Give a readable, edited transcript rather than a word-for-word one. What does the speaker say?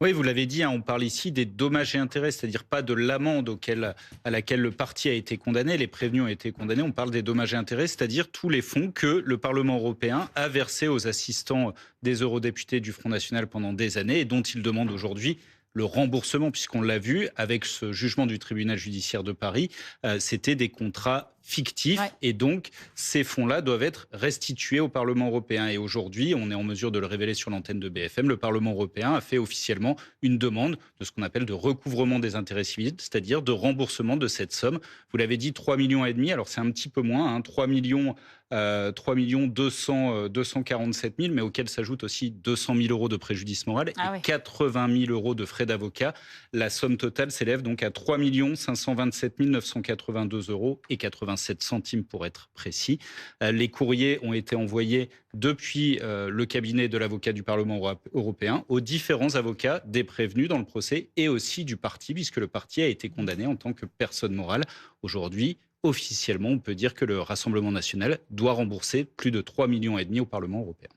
Oui, vous l'avez dit, hein, on parle ici des dommages et intérêts, c'est-à-dire pas de l'amende à laquelle le parti a été condamné, les prévenus ont été condamnés, on parle des dommages et intérêts, c'est-à-dire tous les fonds que le Parlement européen a versés aux assistants des eurodéputés du Front National pendant des années et dont il demande aujourd'hui le remboursement, puisqu'on l'a vu avec ce jugement du tribunal judiciaire de Paris, c'était des contrats fictifs Ouais. et donc ces fonds-là doivent être restitués au Parlement européen. Et aujourd'hui, on est en mesure de le révéler sur l'antenne de BFM, le Parlement européen a fait officiellement une demande de ce qu'on appelle de recouvrement des intérêts civils, c'est-à-dire de remboursement de cette somme. Vous l'avez dit, 3,5 millions, alors c'est un petit peu moins, hein, 3 millions 247 000, mais auxquels s'ajoutent aussi 200 000 euros de préjudice moral et Ah oui. 80 000 euros de frais d'avocat. La somme totale s'élève donc à 3 527 982 euros et 87 centimes pour être précis. Les courriers ont été envoyés depuis le cabinet de l'avocat du Parlement européen aux différents avocats des prévenus dans le procès et aussi du parti, puisque le parti a été condamné en tant que personne morale. Aujourd'hui, officiellement, on peut dire que le Rassemblement national doit rembourser plus de 3,5 millions au Parlement européen.